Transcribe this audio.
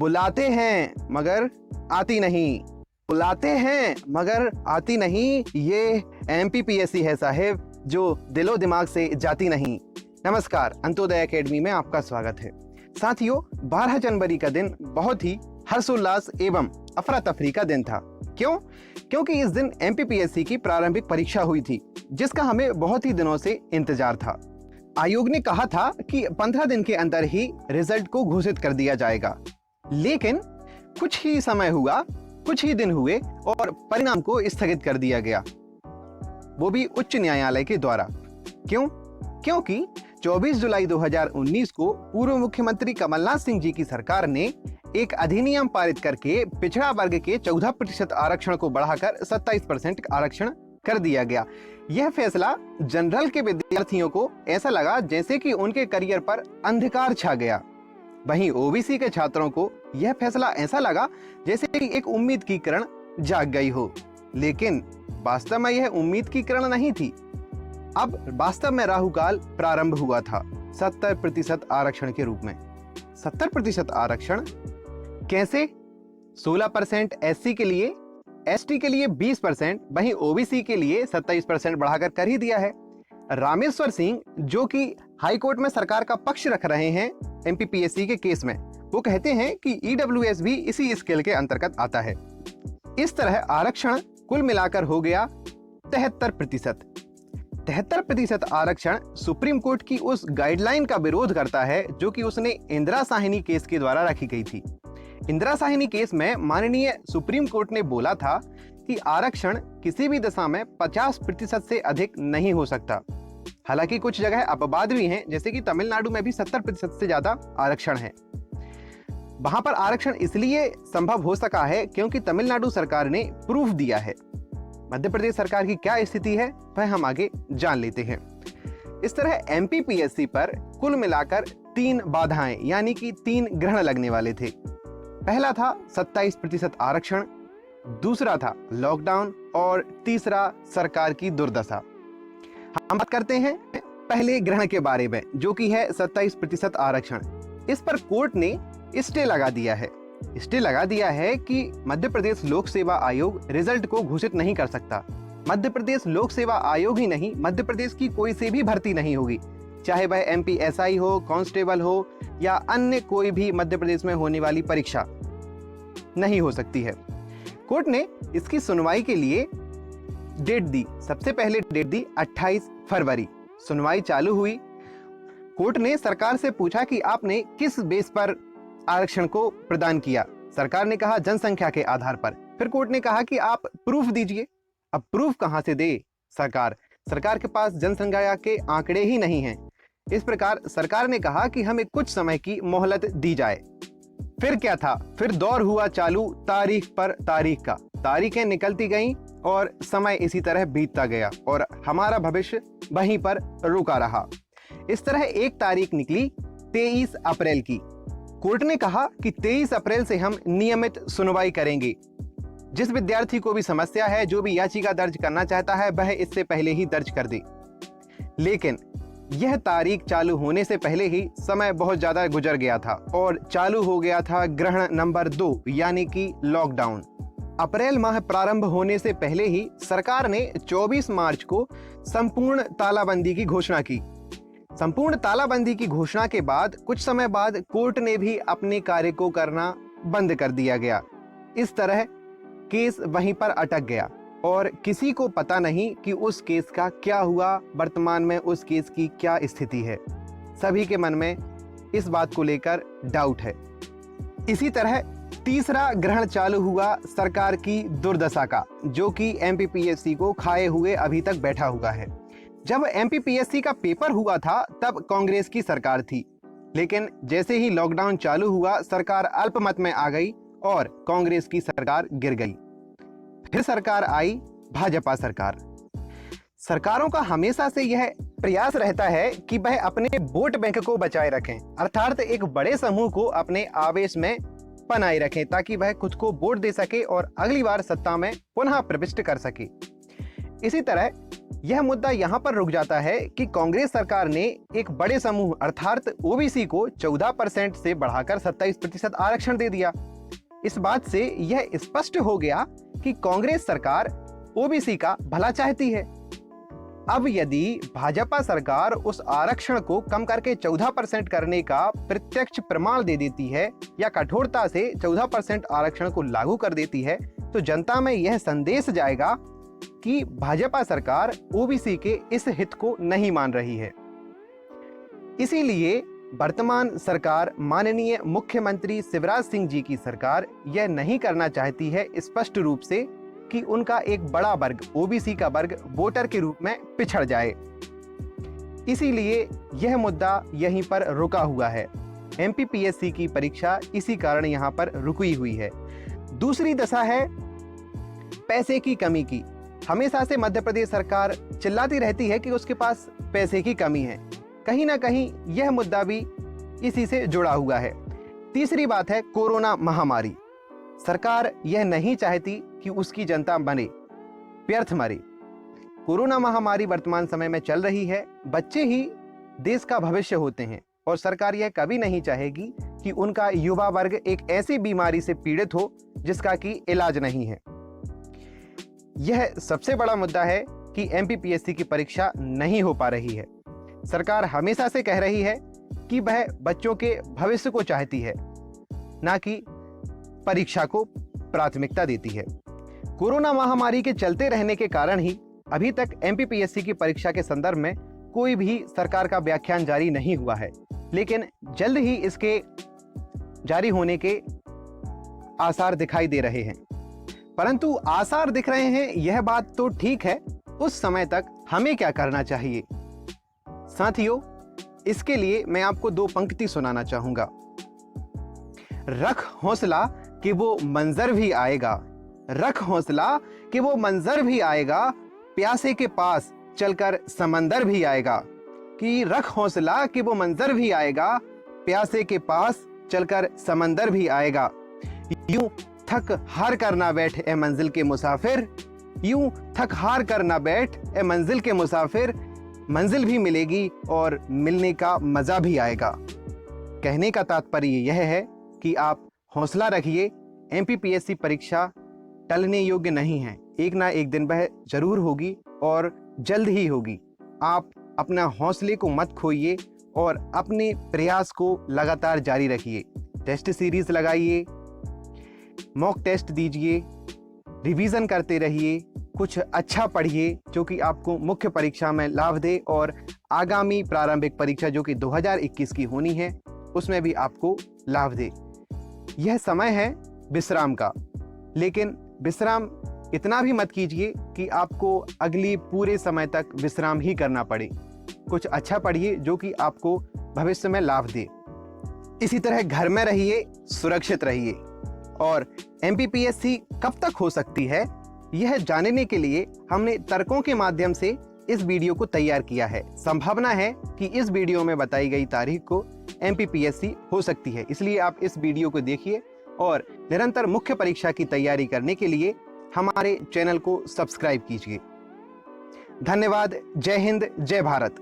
बुलाते हैं मगर आती नहीं, बुलाते हैं मगर आती नहीं, ये एमपीपीएससी है साहेब जो दिलो दिमाग से जाती नहीं। नमस्कार, अंत्योदय एकेडमी में आपका स्वागत है। साथियों, 12 जनवरी का दिन बहुत ही हर्षोल्लास एवं अफरा तफरी का दिन था। क्यों? क्योंकि इस दिन एमपीपीएससी की प्रारंभिक परीक्षा हुई थी, जिसका हमें बहुत ही दिनों से इंतजार था। आयोग ने कहा था कि 15 दिन के अंदर ही रिजल्ट को घोषित कर दिया जाएगा, लेकिन कुछ ही समय हुआ, कुछ ही दिन हुए और परिणाम को स्थगित कर दिया गया, वो भी उच्च न्यायालय के द्वारा। क्यों? क्योंकि 24 जुलाई 2019 को पूर्व मुख्यमंत्री कमलनाथ सिंह जी की सरकार ने एक अधिनियम पारित करके पिछड़ा वर्ग के 14% आरक्षण को बढ़ाकर 27% आरक्षण कर दिया गया। यह फैसला जनरल के विद्यार्थियों को ऐसा लगा जैसे कि उनके करियर पर अंधकार छा गया। वहीं ओबीसी के छात्रों को यह फैसला ऐसा लगा जैसे कि एक उम्मीद की किरण जाग गई हो, लेकिन वास्तव में यह उम्मीद की किरण नहीं थी। अब वास्तव में राहुकाल प्रारंभ हुआ था 70% आरक्षण के रूप में। 70% आरक्षण कैसे? 16% एससी के लिए, एसटी के लिए 20%, वहीं ओबीसी के लिए 27% बढ़ाकर कर ही दिया है। रामेश्वर सिंह, जो कि हाई कोर्ट में सरकार का पक्ष रख रहे हैं एमपीपीएससी के केस में, वो कहते हैं कि ईडब्ल्यूएस भी इसी स्केल के अंतर्गत आता है। इस तरह आरक्षण कुल मिलाकर हो गया 73%। 73% आरक्षण सुप्रीम कोर्ट की उस गाइडलाइन का विरोध करता है जो कि उसने इंदिरा साहिनी केस के द्वारा रखी गई थी। इंदिरा साहिनी केस में माननीय सुप्रीम कोर्ट ने बोला था कि आरक्षण किसी भी दशा में 50% से अधिक नहीं हो सकता। हालांकि कुछ जगह अपवाद भी हैं, जैसे कि तमिलनाडु में भी 70% से ज्यादा आरक्षण है। वहां पर आरक्षण इसलिए संभव हो सका है क्योंकि तमिलनाडु सरकार ने प्रूफ दिया है। मध्य प्रदेश सरकार की क्या स्थिति है वह हम आगे जान लेते हैं। इस तरह एमपीपीएससी पर कुल मिलाकर 3 बाधाएं यानी कि 3 ग्रहण लगने वाले थे। पहला था 27% आरक्षण, दूसरा था लॉकडाउन और तीसरा सरकार की दुर्दशा। हम बात करते हैं पहले ग्रहण के बारे में, जो कि है 27% आरक्षण। इस पर कोर्ट ने स्टे लगा दिया है। स्टे लगा दिया है कि मध्य प्रदेश लोक सेवा आयोग रिजल्ट को घोषित नहीं कर सकता। मध्य प्रदेश लोक सेवा आयोग ही नहीं, मध्य प्रदेश की कोई से भी भर्ती नहीं होगी, चाहे वह एमपीएसआई हो, कांस्टेबल हो या अन्य कोई भी मध्य प्रदेश में होने वाली परीक्षा नहीं हो सकती है। कोर्ट ने इसकी सुनवाई के लिए डेट दी। सबसे पहले डेट दी 28 फरवरी। सुनवाई चालू हुई। कोर्ट ने सरकार से पूछा कि आपने किस बेस पर आरक्षण को प्रदान किया। सरकार ने कहा जनसंख्या के आधार पर। फिर कोर्ट ने कहा कि आप प्रूफ दीजिए। अब प्रूफ कहां से दे सरकार? सरकार के पास जनसंख्या के आंकड़े ही नहीं हैं। इस प्रकार सरकार ने कहा कि हमें कुछ समय की मोहलत दी जाए। फिर क्या था? फिर दौर हुआ चालू तारीख पर तारीख का। तारीखें निकलती गईं और समय इसी तरह बीतता गया और हमारा भविष्य वहीं पर रुका रहा। इस तरह एक तारीख निकली 23 अप्रैल की। कोर्ट ने कहा कि 23 अप्रैल से हम नियमित सुनवाई करेंगे। जिस विद्यार्थी को भी समस्या है, जो भी याचिका दर्ज करना चाहता है, वह इससे पहले ही दर्ज कर दे। लेकिन यह तारीख चालू होने से पहले ही समय बहुत ज्यादा गुजर गया था और चालू हो गया था ग्रहण नंबर 2 यानी कि लॉकडाउन। अप्रैल माह प्रारंभ होने से पहले ही सरकार ने 24 मार्च को संपूर्ण तालाबंदी की घोषणा की। संपूर्ण तालाबंदी की घोषणा के बाद कुछ समय बाद कोर्ट ने भी अपने कार्य को करना बंद कर दिया गया। इस तरह केस वहीं पर अटक गया और किसी को पता नहीं कि उस केस का क्या हुआ, वर्तमान में उस केस की क्या स्थिति है। सभी के मन में इस बात को लेकर डाउट है। इसी तरह तीसरा ग्रहण चालू हुआ सरकार की दुर्दशा का, जो कि एमपीपीएससी को खाए हुए अभी तक बैठा हुआ है। जब एमपीपीएससी का पेपर हुआ था तब कांग्रेस की सरकार थी, लेकिन जैसे ही लॉकडाउन चालू हुआ सरकार अल्पमत में आ गई और कांग्रेस की सरकार गिर गई। फिर सरकार आई भाजपा सरकार। सरकारों का हमेशा से यह प्रयास रहता है कि वह अपने वोट बैंक को बचाए रखें, अर्थात एक बड़े समूह को अपने आवेश में बनाए रखें ताकि वह खुद को वोट दे सके और अगली बार सत्ता में पुनः प्रविष्ट कर सके। इसी तरह यह मुद्दा यहाँ पर रुक जाता है कि कांग्रेस सरकार ने एक बड़े समूह अर्थात ओबीसी को 14% से बढ़ाकर 27% आरक्षण दे दिया। इस बात से यह स्पष्ट हो गया कि कांग्रेस सरकार ओबीसी का भला चाहती है। अब यदि भाजपा सरकार उस आरक्षण को कम करके 14% करने का प्रत्यक्ष प्रमाण दे देती है या कठोरता से 14% आरक्षण को लागू कर देती है, तो जनता में यह संदेश जाएगा कि भाजपा सरकार ओबीसी के इस हित को नहीं मान रही है। इसीलिए वर्तमान सरकार माननीय मुख्यमंत्री शिवराज सिंह जी की सरकार यह नहीं करना चाहती है स्पष्ट रूप से कि उनका एक बड़ा वर्ग ओबीसी का वर्ग वोटर के रूप में पिछड़ जाए। इसीलिए यह मुद्दा यहीं पर रुका हुआ है। एमपीपीएससी की परीक्षा इसी कारण यहां पर रुकी हुई है। दूसरी दशा है पैसे की कमी की। हमेशा से मध्य प्रदेश सरकार चिल्लाती रहती है कि उसके पास पैसे की कमी है। कहीं ना कहीं यह मुद्दा भी इसी से जुड़ा हुआ है। तीसरी बात है कोरोना महामारी। सरकार यह नहीं चाहती कि उसकी जनता मरे, व्यर्थ मरे। कोरोना महामारी वर्तमान समय में चल रही है। बच्चे ही देश का भविष्य होते हैं और सरकार यह कभी नहीं चाहेगी कि उनका युवा वर्ग एक ऐसी बीमारी से पीड़ित हो जिसका कि इलाज नहीं है। यह सबसे बड़ा मुद्दा है कि एमपीपीएससी की परीक्षा नहीं हो पा रही है। सरकार हमेशा से कह रही है कि वह बच्चों के भविष्य को चाहती है, ना कि परीक्षा को प्राथमिकता देती है। कोरोना महामारी के चलते रहने के कारण ही अभी तक एमपीपीएससी की परीक्षा के संदर्भ में कोई भी सरकार का व्याख्यान जारी नहीं हुआ है, लेकिन जल्द ही इसके जारी होने के आसार दिखाई दे रहे हैं। परंतु आसार दिख रहे हैं, यह बात तो ठीक है, उस समय तक हमें क्या करना चाहिए? साथियों, इसके लिए मैं आपको 2 पंक्ति सुनाना चाहूंगा। रख हौसला कि वो मंजर भी आएगा, रख हौसला कि वो मंजर भी आएगा, प्यासे के पास चलकर समंदर भी आएगा। कि रख हौसला कि वो मंजर भी आएगा, प्यासे के पास चलकर समंदर भी आएगा। यूं थक हार कर ना बैठ ए मंजिल के मुसाफिर, यूं थक हार कर ना बैठ ए मंजिल के मुसाफिर, मंजिल भी मिलेगी और मिलने का मजा भी आएगा। कहने का तात्पर्य यह है कि आप हौसला रखिए। एमपीपीएससी परीक्षा टलने योग्य नहीं है। एक ना एक दिन वह जरूर होगी और जल्द ही होगी। आप अपना हौसले को मत खोइए और अपने प्रयास को लगातार जारी रखिए। टेस्ट सीरीज लगाइए, मॉक टेस्ट दीजिए, रिवीजन करते रहिए, कुछ अच्छा पढ़िए जो कि आपको मुख्य परीक्षा में लाभ दे और आगामी प्रारंभिक परीक्षा जो कि 2021 की होनी है उसमें भी आपको लाभ दे। यह समय है विश्राम का, लेकिन विश्राम इतना भी मत कीजिए कि आपको अगली पूरे समय तक विश्राम ही करना पड़े। कुछ अच्छा पढ़िए जो कि आपको भविष्य में लाभ दे। इसी तरह घर में रहिए, सुरक्षित रहिए। और एमपीपीएससी कब तक हो सकती है, यह जानने के लिए हमने तर्कों के माध्यम से इस वीडियो को तैयार किया है। संभावना है कि इस वीडियो में बताई गई तारीख को एमपीपीएससी हो सकती है, इसलिए आप इस वीडियो को देखिए और निरंतर मुख्य परीक्षा की तैयारी करने के लिए हमारे चैनल को सब्सक्राइब कीजिए। धन्यवाद। जय हिंद, जय भारत।